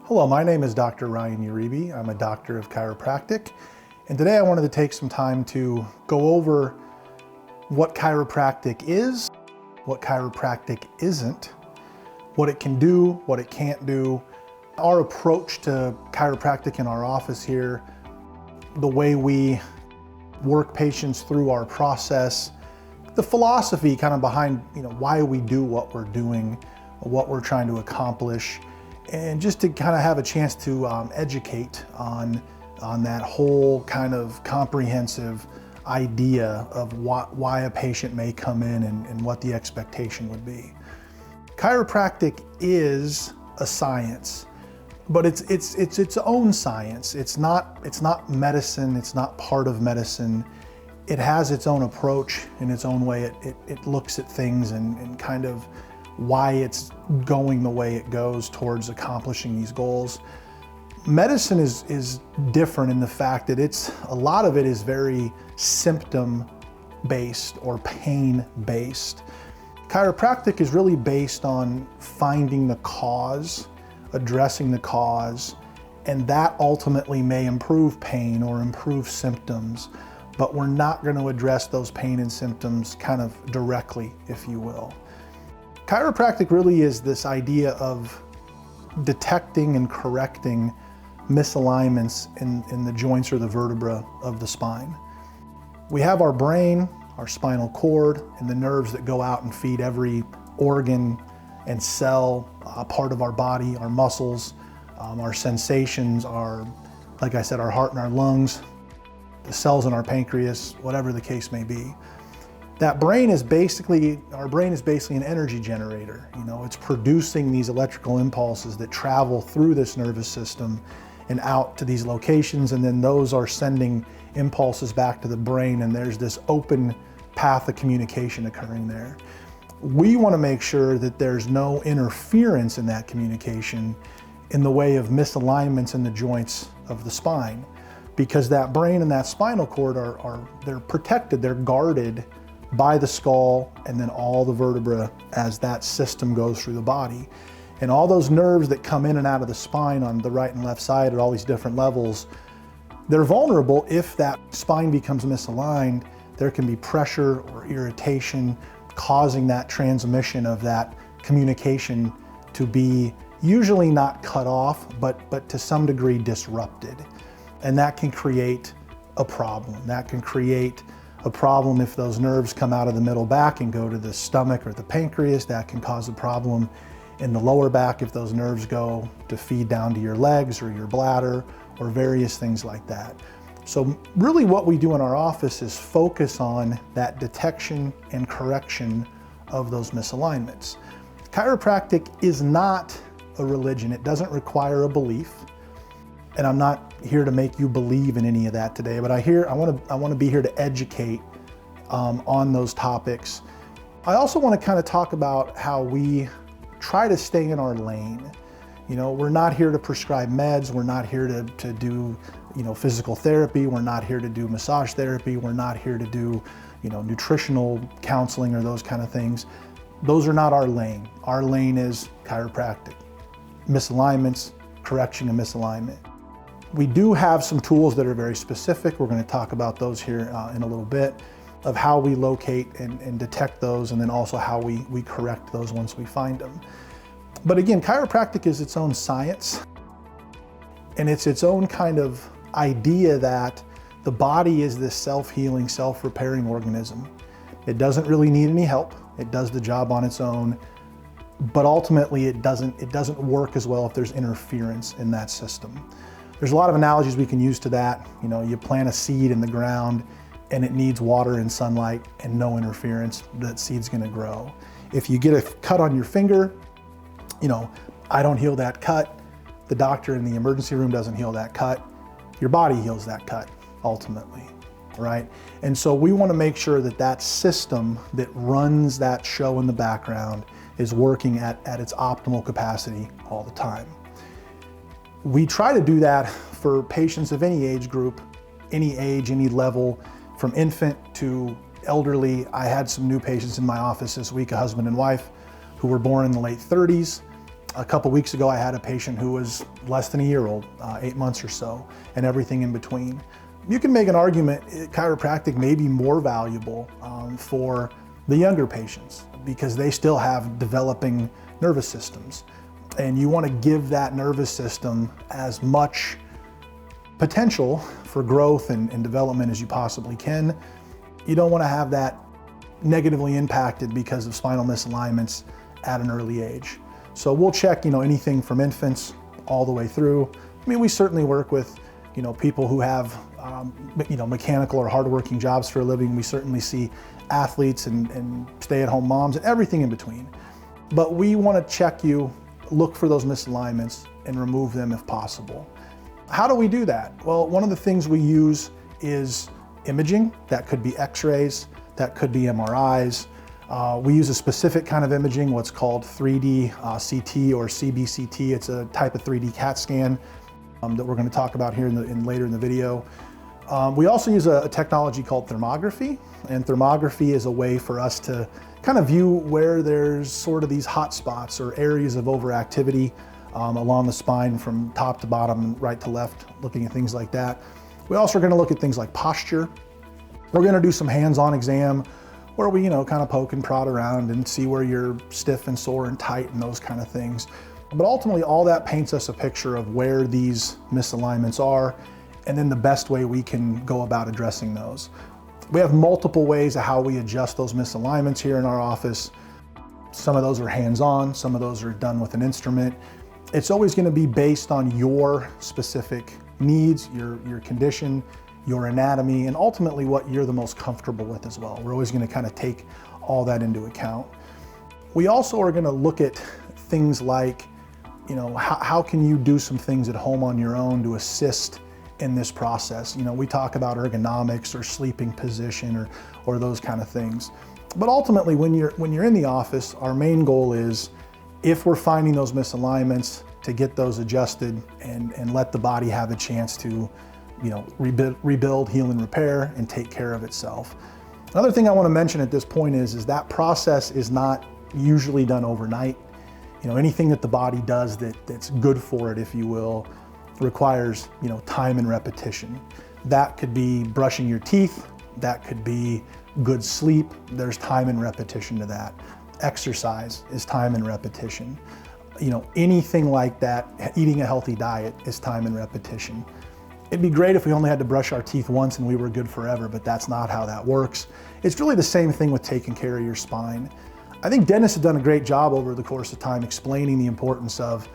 Hello, my name is Dr. Ryan Uribe. I'm a doctor of chiropractic, and today I wanted to take some time to go over what chiropractic is, what chiropractic isn't, what it can do, what it can't do, our approach to chiropractic in our office here, the way we work patients through our process, the philosophy kind of behind why we do what we're doing, what we're trying to accomplish, and just to kind of have a chance to educate on that whole kind of comprehensive idea of why a patient may come in and what the expectation would be. Chiropractic is a science, but it's its own science. It's not medicine. It's not part of medicine. It has its own approach in its own way. It looks at things and kind of why it's going the way it goes towards accomplishing these goals. Medicine is different in the fact that a lot of it is very symptom-based or pain-based. Chiropractic is really based on finding the cause, addressing the cause, and that ultimately may improve pain or improve symptoms, but we're not going to address those pain and symptoms kind of directly, if you will. Chiropractic really is this idea of detecting and correcting misalignments in the joints or the vertebra of the spine. We have our brain, our spinal cord, and the nerves that go out and feed every organ and cell, part of our body, our muscles, our sensations, like I said, our heart and our lungs, the cells in our pancreas, whatever the case may be. Our brain is basically an energy generator. It's producing these electrical impulses that travel through this nervous system and out to these locations, and then those are sending impulses back to the brain, and there's this open path of communication occurring there. We want to make sure that there's no interference in that communication in the way of misalignments in the joints of the spine, because that brain and that spinal cord they're protected, they're guarded by the skull and then all the vertebra as that system goes through the body. And all those nerves that come in and out of the spine on the right and left side at all these different levels, they're vulnerable. If that spine becomes misaligned, there can be pressure or irritation causing that transmission of that communication to be usually not cut off, but to some degree disrupted. And that can create a problem. That can create a problem if those nerves come out of the middle back and go to the stomach or the pancreas. That can cause a problem in the lower back if those nerves go to feed down to your legs or your bladder or various things like that. So really what we do in our office is focus on that detection and correction of those misalignments. Chiropractic is not a religion. It doesn't require a belief. And I'm not here to make you believe in any of that today, but I want to be here to educate on those topics. I also want to kind of talk about how we try to stay in our lane. We're not here to prescribe meds. We're not here to do physical therapy. We're not here to do massage therapy. We're not here to do nutritional counseling or those kind of things. Those are not our lane. Our lane is chiropractic, misalignments, correction of misalignment. We do have some tools that are very specific. We're going to talk about those here in a little bit, of how we locate and detect those, and then also how we correct those once we find them. But again, chiropractic is its own science, and it's its own kind of idea that the body is this self-healing, self-repairing organism. It doesn't really need any help. It does the job on its own, but ultimately it doesn't work as well if there's interference in that system. There's a lot of analogies we can use to that. You plant a seed in the ground and it needs water and sunlight and no interference, that seed's gonna grow. If you get a cut on your finger, I don't heal that cut. The doctor in the emergency room doesn't heal that cut. Your body heals that cut ultimately, right? And so we wanna make sure that that system that runs that show in the background is working at its optimal capacity all the time. We try to do that for patients of any age group, any age, any level, from infant to elderly. I had some new patients in my office this week, a husband and wife who were born in the late 30s. A couple weeks ago, I had a patient who was less than a year old, 8 months or so, and everything in between. You can make an argument chiropractic may be more valuable for the younger patients because they still have developing nervous systems. And you want to give that nervous system as much potential for growth and development as you possibly can. You don't want to have that negatively impacted because of spinal misalignments at an early age. So we'll check, anything from infants all the way through. I mean, we certainly work with, people who have, mechanical or hardworking jobs for a living. We certainly see athletes and stay-at-home moms and everything in between. But we want to check you, look for those misalignments and remove them if possible. How do we do that? Well, one of the things we use is imaging. That could be x-rays, that could be MRIs. We use a specific kind of imaging, what's called 3D CT or CBCT. It's a type of 3D CAT scan that we're going to talk about here later in the video. We also use a technology called thermography, and thermography is a way for us to kind of view where there's sort of these hot spots or areas of overactivity along the spine from top to bottom and right to left, looking at things like that. We also are going to look at things like posture. We're going to do some hands-on exam where we, kind of poke and prod around and see where you're stiff and sore and tight and those kind of things. But ultimately, all that paints us a picture of where these misalignments are and then the best way we can go about addressing those. We have multiple ways of how we adjust those misalignments here in our office. Some of those are hands-on, some of those are done with an instrument. It's always going to be based on your specific needs, your condition, your anatomy, and ultimately what you're the most comfortable with as well. We're always going to kind of take all that into account. We also are going to look at things like, how can you do some things at home on your own to assist in this process? We talk about ergonomics or sleeping position or those kind of things. But ultimately, when you're in the office, our main goal is, if we're finding those misalignments, to get those adjusted and let the body have a chance to rebuild, heal, and repair, and take care of itself. Another thing I want to mention at this point is that process is not usually done overnight. Anything that the body does that's good for it, if you will, requires, time and repetition. That could be brushing your teeth, that could be good sleep. There's time and repetition to that. Exercise is time and repetition. Anything like that, eating a healthy diet is time and repetition. It'd be great if we only had to brush our teeth once and we were good forever, but that's not how that works. It's really the same thing with taking care of your spine. I think dentists have done a great job over the course of time explaining the importance of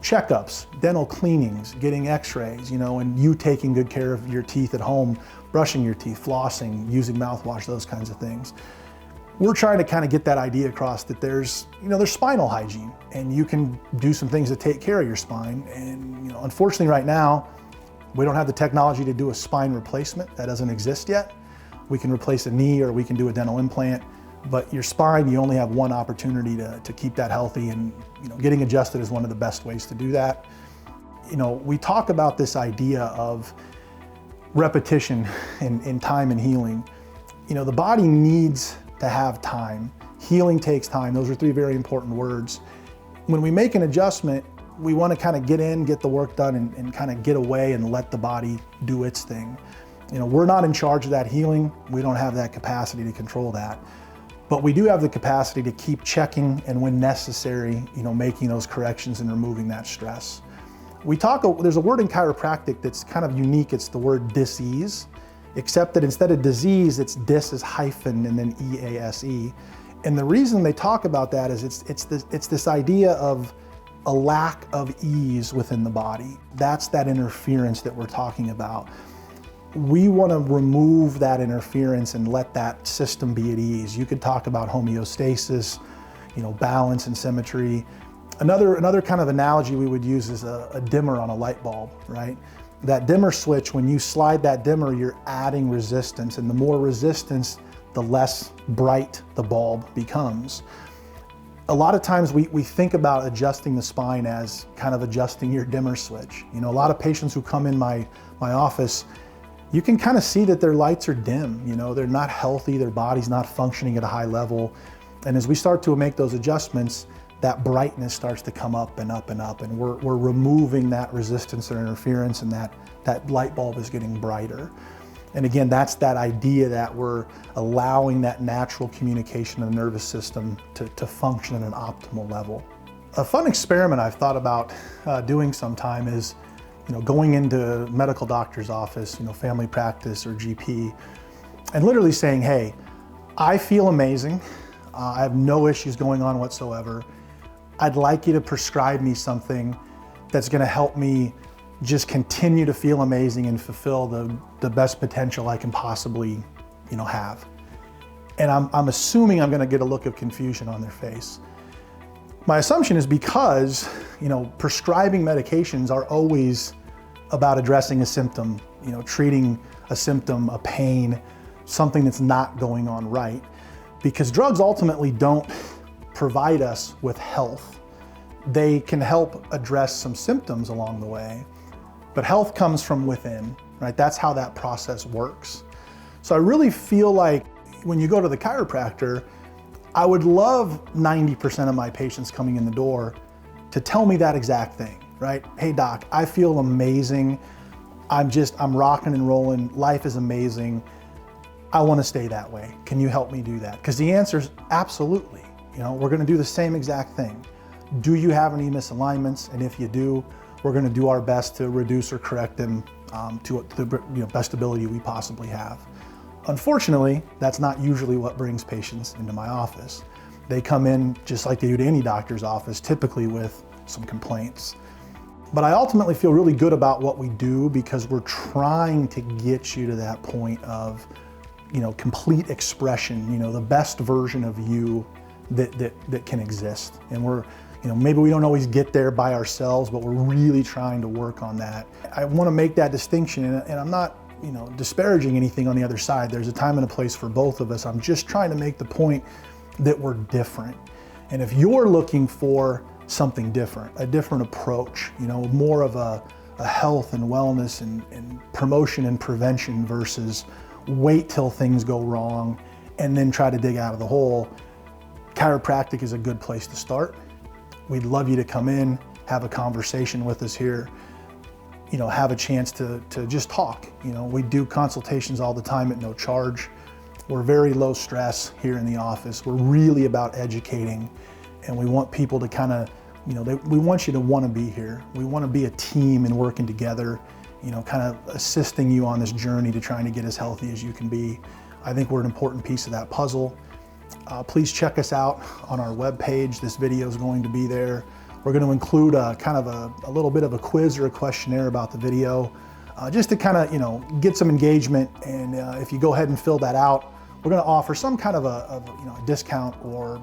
checkups, dental cleanings, getting x-rays, and you taking good care of your teeth at home, brushing your teeth, flossing, using mouthwash, those kinds of things. We're trying to kind of get that idea across that there's spinal hygiene, and you can do some things to take care of your spine. And unfortunately right now, we don't have the technology to do a spine replacement. That doesn't exist yet. We can replace a knee or we can do a dental implant, but your spine, you only have one opportunity to keep that healthy, and getting adjusted is one of the best ways to do that. We talk about this idea of repetition in time and healing. The body needs to have time. Healing takes time. Those are three very important words. When we make an adjustment, we want to kind of get in, get the work done, and kind of get away and let the body do its thing. We're not in charge of that healing. We don't have that capacity to control that. But we do have the capacity to keep checking and, when necessary, making those corrections and removing that stress. There's a word in chiropractic that's kind of unique. It's the word disease, except that instead of disease, it's dis is hyphen and then E-A-S-E. And the reason they talk about that is it's this idea of a lack of ease within the body. That's that interference that we're talking about. We want to remove that interference and let that system be at ease. You could talk about homeostasis, balance and symmetry. Another kind of analogy we would use is a dimmer on a light bulb, right? That dimmer switch, when you slide that dimmer, you're adding resistance, and the more resistance, the less bright the bulb becomes. A lot of times we think about adjusting the spine as kind of adjusting your dimmer switch. A lot of patients who come in my office, you can kind of see that their lights are dim. They're not healthy, their body's not functioning at a high level. And as we start to make those adjustments, that brightness starts to come up and up and up, and we're removing that resistance or interference, and that light bulb is getting brighter. And again, that's that idea that we're allowing that natural communication of the nervous system to function at an optimal level. A fun experiment I've thought about doing sometime is, going into a medical doctor's office, family practice or GP, and literally saying, hey, I feel amazing. I have no issues going on whatsoever. I'd like you to prescribe me something that's gonna help me just continue to feel amazing and fulfill the best potential I can possibly, have. And I'm assuming I'm gonna get a look of confusion on their face. My assumption is because, prescribing medications are always about addressing a symptom, treating a symptom, a pain, something that's not going on right. Because drugs ultimately don't provide us with health. They can help address some symptoms along the way, but health comes from within, right? That's how that process works. So I really feel like when you go to the chiropractor, I would love 90% of my patients coming in the door to tell me that exact thing, right? Hey doc, I feel amazing. I'm rocking and rolling. Life is amazing. I want to stay that way. Can you help me do that? Because the answer is absolutely. We're going to do the same exact thing. Do you have any misalignments? And if you do, we're going to do our best to reduce or correct them to the best ability we possibly have. Unfortunately, that's not usually what brings patients into my office. They come in just like they do to any doctor's office, typically with some complaints. But I ultimately feel really good about what we do because we're trying to get you to that point of complete expression, the best version of you that can exist. And we're, maybe we don't always get there by ourselves, but we're really trying to work on that. I want to make that distinction, and I'm not, disparaging anything on the other side. There's a time and a place for both of us. I'm just trying to make the point that we're different. And if you're looking for something different, a different approach, more of a health and wellness and promotion and prevention versus wait till things go wrong and then try to dig out of the hole, chiropractic is a good place to start. We'd love you to come in, have a conversation with us here, have a chance to just talk. We do consultations all the time at no charge. We're very low stress here in the office. We're really about educating, and we want people to kind of, we want you to want to be here. We want to be a team and working together, kind of assisting you on this journey to trying to get as healthy as you can be. I think we're an important piece of that puzzle. Please check us out on our webpage. This video is going to be there. We're going to include kind of a little bit of a quiz or a questionnaire about the video, just to kind of, get some engagement. And if you go ahead and fill that out, we're going to offer some kind of a discount or,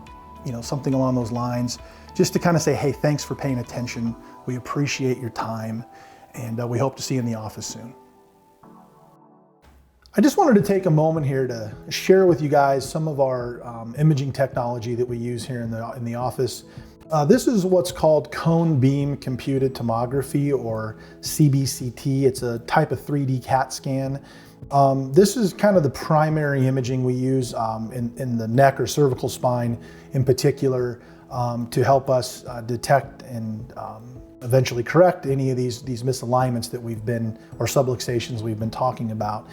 something along those lines, just to kind of say, hey, thanks for paying attention. We appreciate your time, and we hope to see you in the office soon. I just wanted to take a moment here to share with you guys some of our imaging technology that we use here in the office. This is what's called cone beam computed tomography, or CBCT. It's a type of 3D CAT scan. This is kind of the primary imaging we use in the neck or cervical spine in particular, to help us detect and eventually correct any of these misalignments that we've been, or subluxations we've been talking about.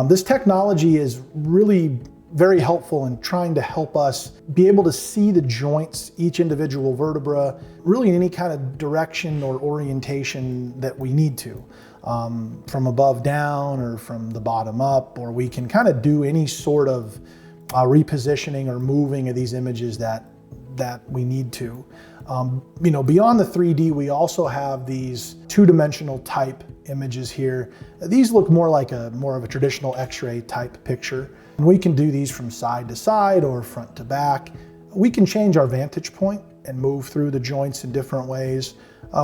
This technology is really very helpful in trying to help us be able to see the joints, each individual vertebra, really in any kind of direction or orientation that we need to, from above down or from the bottom up, or we can kind of do any sort of repositioning or moving of these images that we need to. Beyond the 3D, we also have these two-dimensional type images here. These look more like more of a traditional X-ray type picture. We can do these from side to side or front to back. We can change our vantage point and move through the joints in different ways.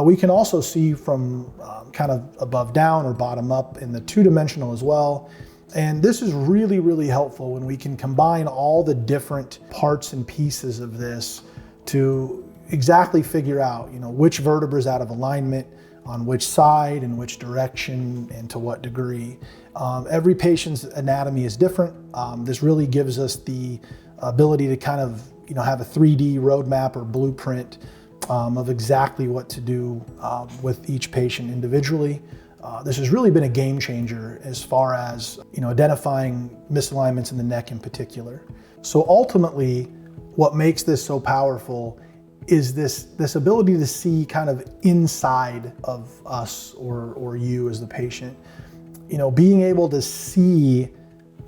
We can also see from kind of above down or bottom up in the two-dimensional as well. And this is really, really helpful when we can combine all the different parts and pieces of this to exactly figure out, which vertebra is out of alignment, on which side, in which direction, and to what degree. Every patient's anatomy is different. This really gives us the ability to kind of, have a 3D roadmap or blueprint of exactly what to do with each patient individually. This has really been a game changer as far as identifying misalignments in the neck in particular. So ultimately, what makes this so powerful is this ability to see kind of inside of us or you as the patient. Being able to see,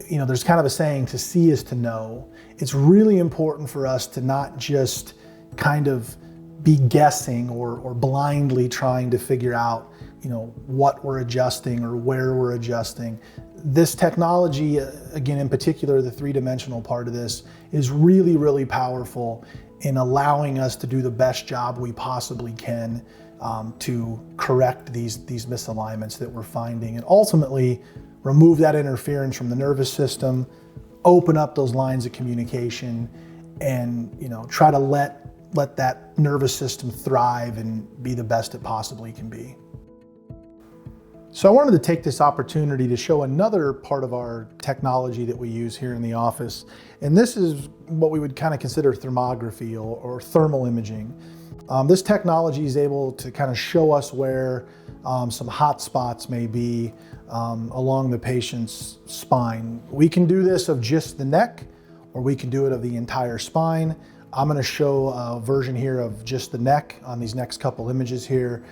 there's kind of a saying, to see is to know. It's really important for us to not just kind of be guessing or blindly trying to figure out, what we're adjusting or where we're adjusting. This technology, again, in particular, the three-dimensional part of this is really, really powerful in allowing us to do the best job we possibly can to correct these misalignments that we're finding, and ultimately remove that interference from the nervous system, open up those lines of communication, and try to let that nervous system thrive and be the best it possibly can be. So I wanted to take this opportunity to show another part of our technology that we use here in the office. And this is what we would kind of consider thermography or thermal imaging. This technology is able to kind of show us where some hot spots may be along the patient's spine. We can do this of just the neck, or we can do it of the entire spine. I'm going to show a version here of just the neck on these next couple images here.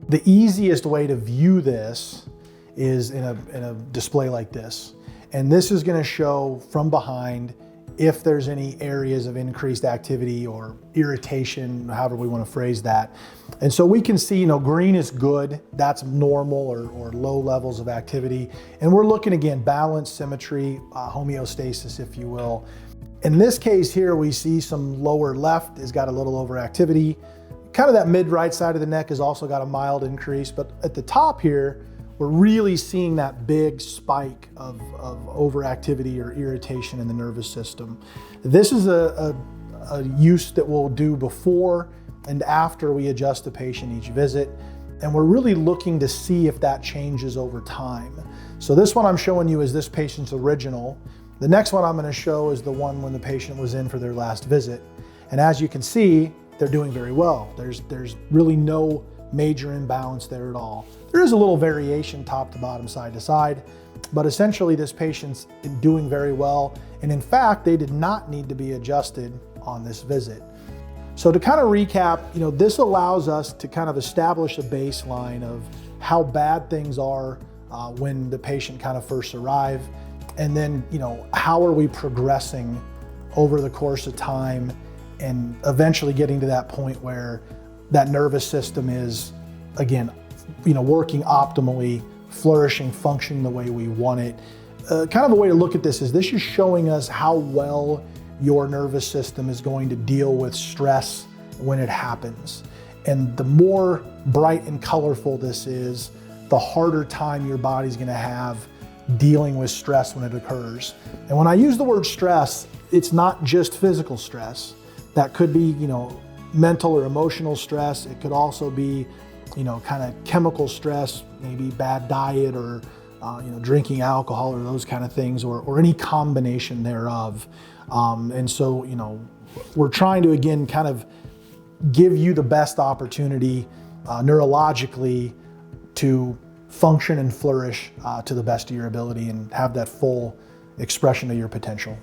The easiest way to view this is in a display like this. And this is going to show from behind if there's any areas of increased activity or irritation, however we want to phrase that. And so we can see, green is good. That's normal or low levels of activity. And we're looking, again, balance, symmetry, homeostasis, if you will. In this case here, we see some lower left has got a little overactivity. Kind of that mid-right side of the neck has also got a mild increase, but at the top here, we're really seeing that big spike of overactivity or irritation in the nervous system. This is a use that we'll do before and after we adjust the patient each visit, and we're really looking to see if that changes over time. So this one I'm showing you is this patient's original. The next one I'm going to show is the one when the patient was in for their last visit. And as you can see, they're doing very well. There's really no major imbalance there at all. There is a little variation top to bottom, side to side, but essentially this patient's doing very well. And in fact, they did not need to be adjusted on this visit. So to kind of recap, this allows us to kind of establish a baseline of how bad things are when the patient kind of first arrive. And then, how are we progressing over the course of time and eventually getting to that point where that nervous system is, again, working optimally, flourishing, functioning the way we want it. Kind of a way to look at this is showing us how well your nervous system is going to deal with stress when it happens. And the more bright and colorful this is, the harder time your body's going to have dealing with stress when it occurs. And when I use the word stress, it's not just physical stress. That could be, mental or emotional stress. It could also be, kind of chemical stress, maybe bad diet or, drinking alcohol or those kind of things, or any combination thereof. And so, we're trying to, again, kind of give you the best opportunity neurologically to function and flourish to the best of your ability and have that full expression of your potential.